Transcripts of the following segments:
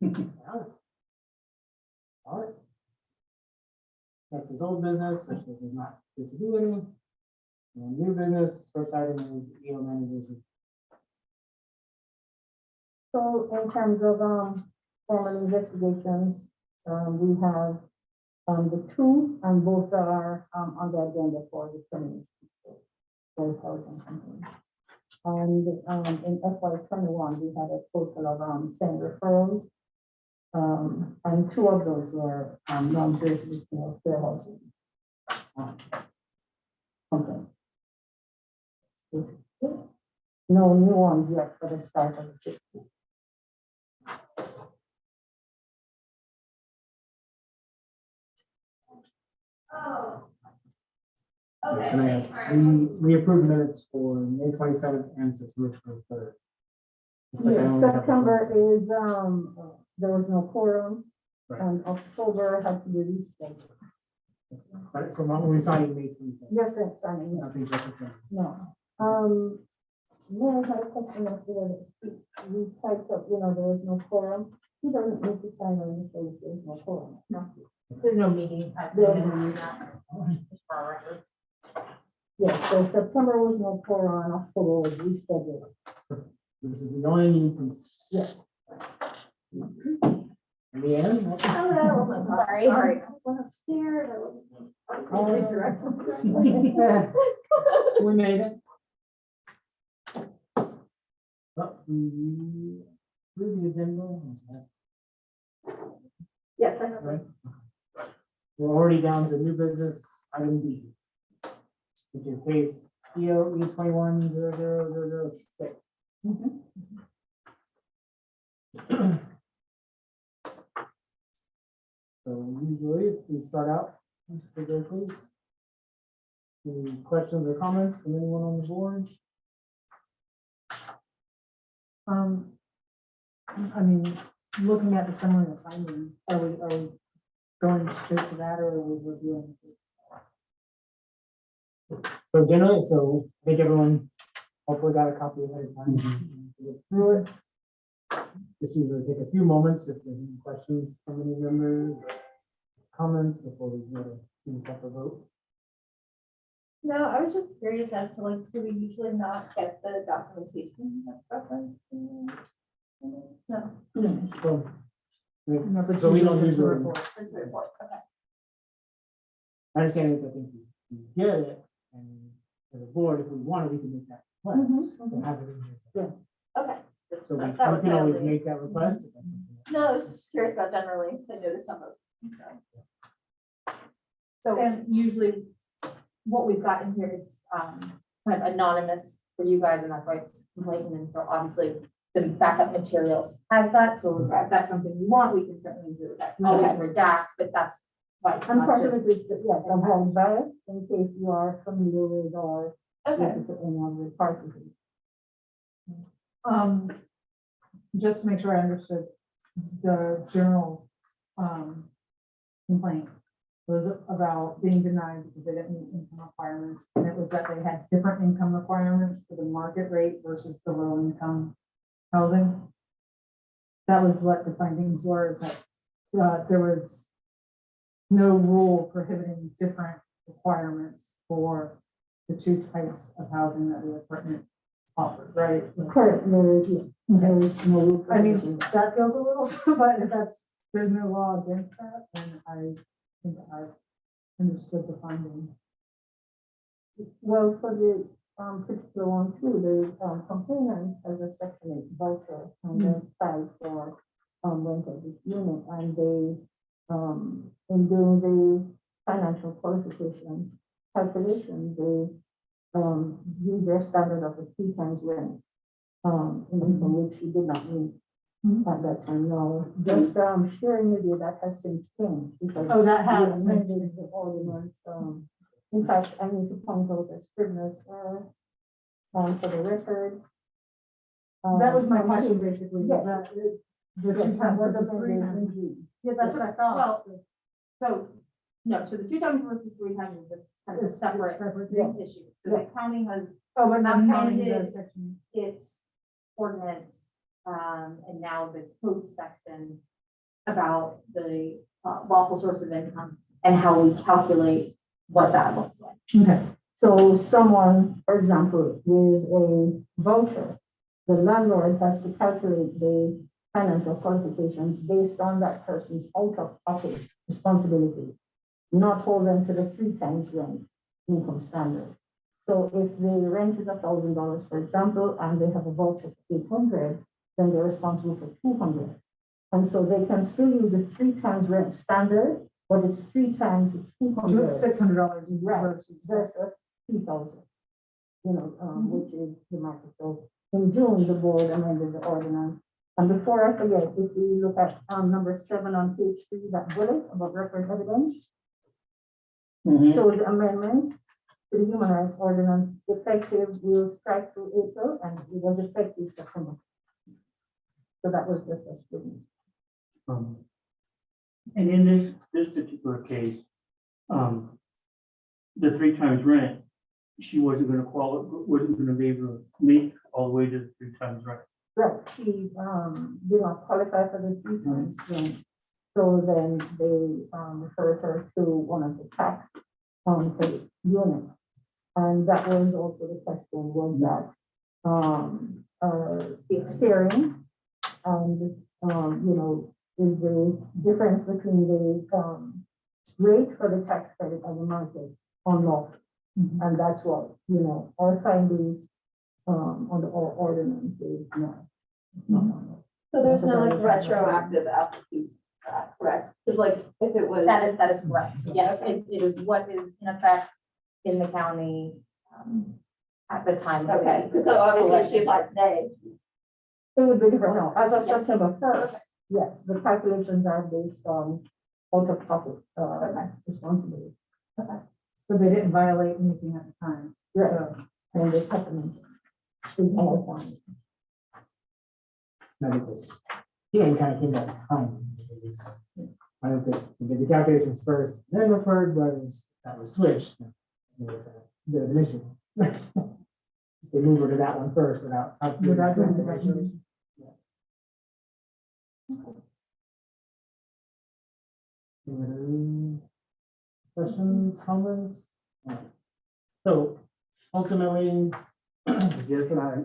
All right. Next is old business, which is not good to do any. And new business, first item is EO managers. So in terms of formal investigations, we have the two, and both are on the agenda for the termination. And in FY21, we had a total of 10 referrals, and 2 of those were non-jurisdictional fair housing complaints. No new ones yet for the start of the fiscal. Can I ask, we approved minutes for May 27th and September 23rd. Yes, September is, there was no quorum, Right. and October had to be rescheduled. Right, so when we saw you May 27th. Yes, that's signing, Nothing different. no. No, I had a question of whether we typed up, there was no quorum. He doesn't need to sign on if there's no quorum. No. There's no meeting. Yes, so September was no quorum, and October was rescheduled. This is the only need from. Yes. Leanne? Hello, sorry. I went upstairs. We made it. Well, through the agenda. Yes, I have. Right. We're already down to new business item B, which is case EO E210006. So usually if we start out, please. Any questions or comments from anyone on the board? I mean, looking at the summary of findings, are we going straight to that, or are we reviewing? So generally, so I think everyone hopefully got a copy ahead of time. to Look through it. Just usually take a few moments if there's any questions from any members, comments before we go to finish up a vote. No, I was just curious as to like, do we usually not get the documentation that's referenced? No. So, No, but So we usually don't just the usually- report. Just the report, okay. my understanding is I think we get it, and for the board, if we want it, we can make that request. and have it in here. Okay. So we That we was can my always only- make that request. if that's something that- No, I was just curious about generally, because I noticed some of them. So, And usually what we've got in here is kind of anonymous for you guys, and that's why it's blatant. And so obviously the backup materials has that. So if that's something you want, we can certainly do that. Always redact, but that's why it's And not part of just. it is, that, yes, avoid bias in case you are familiar with or okay. with any of the parts of it. Just to make sure I understood, the general complaint was about being denied because they didn't meet income requirements, and it was that they had different income requirements for the market rate versus the low income housing. That was what the findings were, is that there was no rule prohibiting different requirements for the 2 types of housing that the apartment offered, right? Correct, there is, yes, there is no. I mean, that feels a little, but if there's no law against that, then I think I understood the finding. Well, for the particular one too, the complainant has a section 8 voucher and then filed for rental this unit, and they in doing the financial qualifications calculation, they use their standard of the 3 times rent in income, which she did not meet at that time. No, just sharing with you that has since changed because Oh, that we has. amended the ordinance. In fact, I need to point out a scrivener's error for the record. That was my question, basically, Yes. that the Yes, 2 times was versus 3 times. amended. Yeah, that's what I thought. Well, so, no, so the 2 times versus 3 times is kind of a It's separate separate. issue. So the county has Oh, but not counting the amended section. its ordinance, and now the code section about the lawful source of income and how we calculate what that looks like. Okay. So someone, for example, with a voucher, the landlord has to calculate the financial qualifications based on that person's out-of-pocket responsibility, not hold them to the 3 times rent income standard. So if the rent is $1,000, for example, and they have a voucher for 800, then they're responsible for 200. And so they can still use the 3 times rent standard, but it's 3 times the 200 $600 Right. versus. versus 2,000. Which is the market. So in June, the board amended the ordinance. And before I forget, if we look at number 7 on page 3, that bullet about record evidence, shows amendments to the human rights ordinance effective, we'll strike through April, and it was effective September. So that was just a student. And in this particular case, the 3 times rent, she wasn't gonna be able to make all the way to the 3 times rent. Right, she did not qualify for the 3 times rent. So then they referred her to one of the tax credit units. And that was also the question, was that steering and is the difference between the rate for the tax credit and the market unlawful? And that's what, our findings on the ordinances, no. it's not unlawful. So there's no like retroactive application, for that, correct? Because like if it was. That is correct. Yes, Okay. it is what is in effect in the county at the time. that we- Okay, so obviously if she applied today, It would be different now, as of Yes. September 1st, yes, the calculations are based on out-of-pocket responsibility. So they didn't violate anything at the time. Right, So, and this happened. Is all fine. I think this, kind of came back time. I don't think, we did the calculations first, then referred, was, that was switched. The issue. They move her to that one first without. Without doing the calculation. Questions, comments? So ultimately, Yes, and I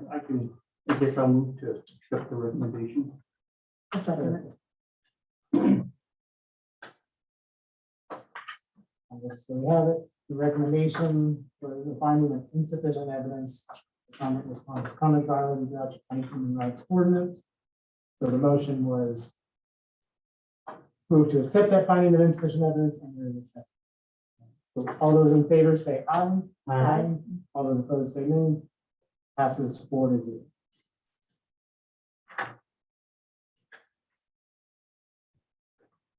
guess I'll move to accept the recommendation. A second. I guess so we have it, the recommendation for the finding of insufficient evidence. Comment response, comment violating the Alachua County Human Rights Ordinance. So the motion was move to accept that finding of insufficient evidence and there is a second. So all those in favor say aye. Aye. All those opposed say nay. Passes 4-0.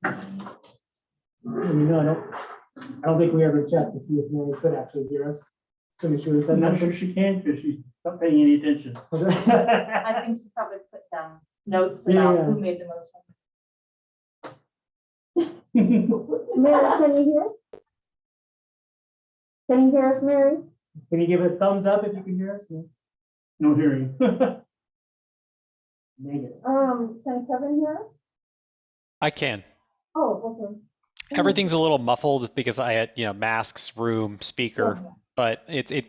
I don't think we ever checked to see if Mary could actually hear us. So we should have said I'm not nothing. sure she can because she's not paying any attention. I think she probably put down notes Yeah. about who made the motion. Mary, can you hear? Can you hear us, Mary? Can you give a thumbs up if you can hear us? No hearing. Negative. Can Kevin hear? us? I can. Oh, okay. Everything's a little muffled because I had, masks, room, speaker, Yeah. but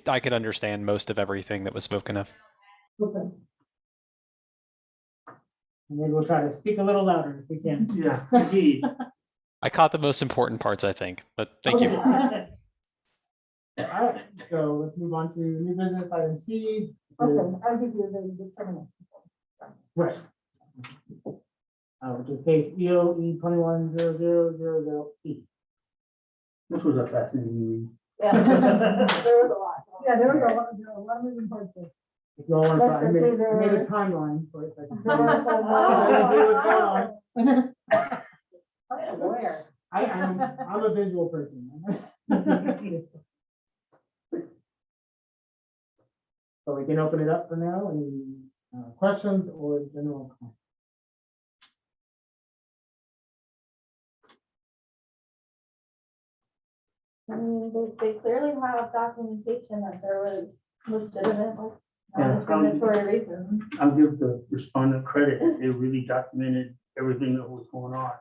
I could understand most of everything that was spoken of. Okay. Maybe we'll try to speak a little louder if we can. Yeah, indeed. I caught the most important parts, I think, but thank you. All right, so let's move on to new business item C. Okay, which is- I'll give you the determinant. Right. Which is case EOE 210000E. This was a fascinating yeah, there was a lot. Yeah, there was a lot of moving parts there. If you all want Let's to, I just made say I made a there- timeline for it. So I can see- There were I can see what's going on. That's a lawyer. I'm a visual person. So we can open it up for now. Any questions or general comments? I mean, they clearly have documentation that there was legitimate, Yeah, non-discriminatory reasons. I'll give the respondent credit. They really documented everything that was going on.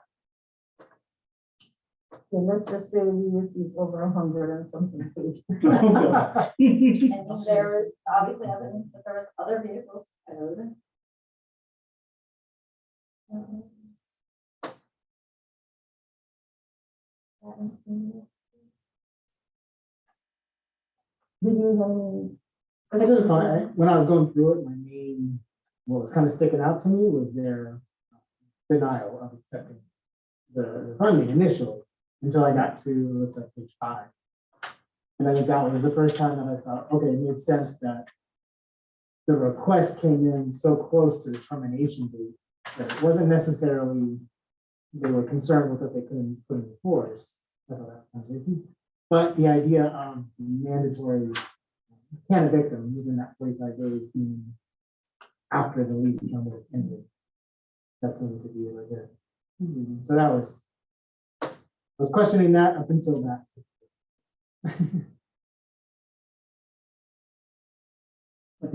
So let's just say we received over 100 and something pages. And then there was obviously evidence that there was other vehicles towed. Did you I just thought, when I was going through it, what was kind of sticking out to me was their denial of accepting the funding initially, until I got to, looks like page 5. And I think that was the first time that I thought, okay, it made sense that the request came in so close to the termination date, that it wasn't necessarily, they were concerned with what they couldn't put in force. I thought that was iffy. But the idea of mandatory, can't evict them, even that 45 days being after the lease term was ended. That seemed to be like a, so that was, I was questioning that up until that. I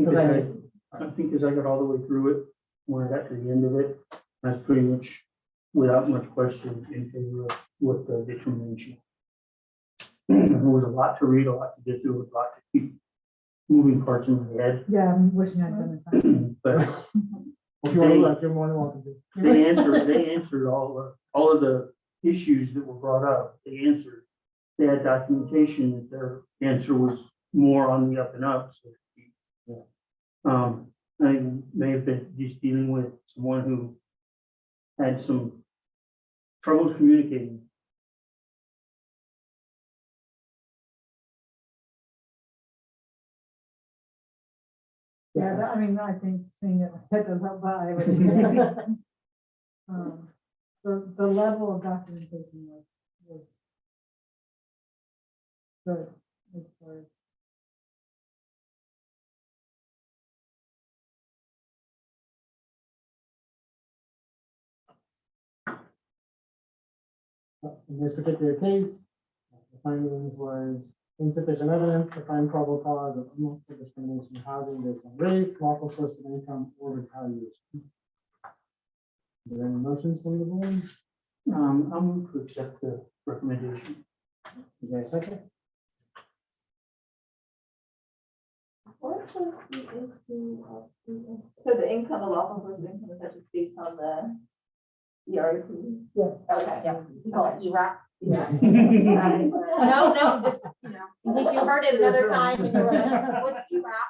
think as I got all the way through it, when I got to the end of it, I was pretty much without much question in favor of what the determination. There was a lot to read, a lot to get through, a lot to keep moving parts in my head. Yeah, I'm wishing I'd done it. But If you want to look, you're more than welcome to. they answered all of the issues that were brought up. They answered. They had documentation that their answer was more on the up and up. So to speak. I may have been just dealing with someone who had some troubles communicating. Yeah, I mean, I think seeing it hit the by, the level of documentation was good. As far as In this particular case, the findings was insufficient evidence to find probable cause of unlawful discrimination in housing based on race, lawful source of income, or retaliation. Are there any motions from the board? I'm going to accept the recommendation. Is there a second? What was the issue of so the income, the lawful source of income is such as based on the ERP? Yeah. Okay, yeah. We call it ERAC. Yeah. No, just, in case you heard it another time and you were like, what's ERAC?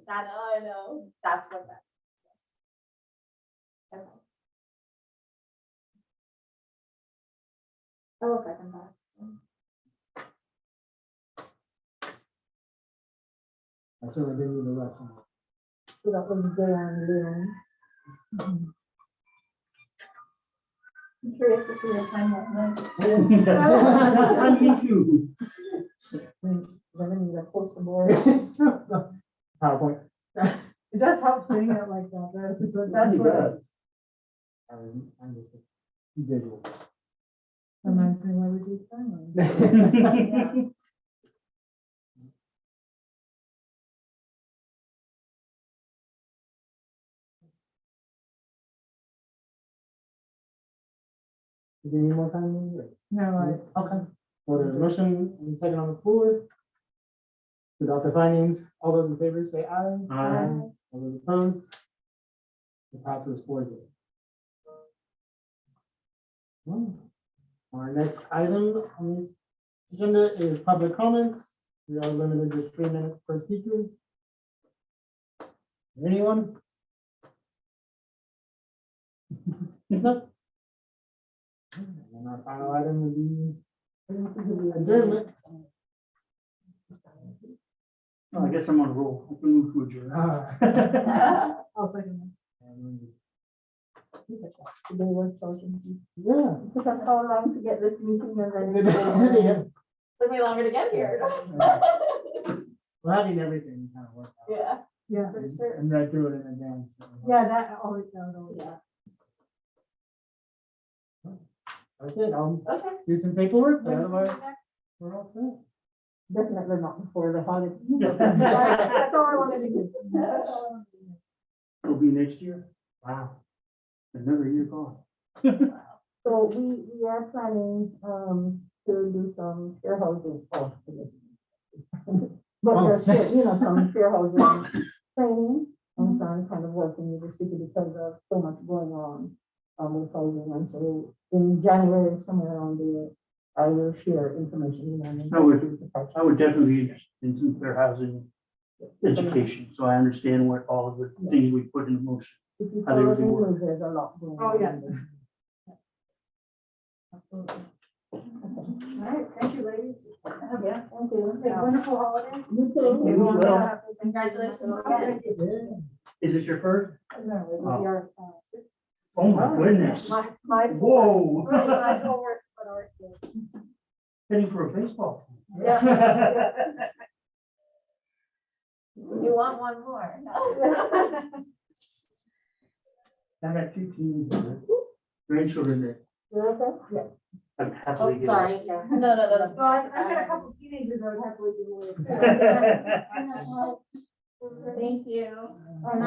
That's, I know. that's what that. Okay. I will second that. I certainly didn't need the rest. So that was there Leon. I'm curious to see the timeline. Me too. Then you post the board. PowerPoint. it does help seeing it like that. That's what I'm just visual. reminds me why we do timelines. Do you need more time? No, Okay. So there's a motion and second on the floor. To adopt the findings, all those in favor say aye. Aye. All those opposed? It passes 4-0. Our next item on the agenda is public comments. We are limited to 3 minutes per speaker. Anyone? No? And our final item will be adjournment. I guess I'm on a roll. I can move to adjourn. I'll second They were talking to you. Yeah. It took us how long to get this meeting and then. Yeah. Took me longer to get here. Well, having everything kind of worked out. Yeah, that. Yeah, for sure. And read through it in advance. So. yeah, that always sounds always. Yeah. Okay, I'll Okay. do some paperwork, but otherwise, we're all set. Definitely not before the holiday. That's all I wanted to do. It'll be next year. Wow. Another year gone. So we are planning, to do some fair housing, but there's, some fair housing training, and so I'm kind of working with the city because of so much going on, with housing, and so in January, somewhere around there, I will share information. I would definitely be interested in some fair housing education, so I understand what all of the things we put in motion. If you How they follow would the work. news, there's a lot going on. Oh, yeah. Absolutely. All right, thank you, ladies. Yeah, thank you. Have a wonderful holiday. You too. You as well. Congratulations again. Is this your first? No, it will be our, Oh my goodness. my. Whoa. My homework, but ours is. Heading for a baseball. You want one more? I got 2 teams, grandchildren that You're okay? Yeah. I'm happily Oh, give sorry. No, no, no. Well, I've got a couple teenagers I would happily do with. Thank you. And I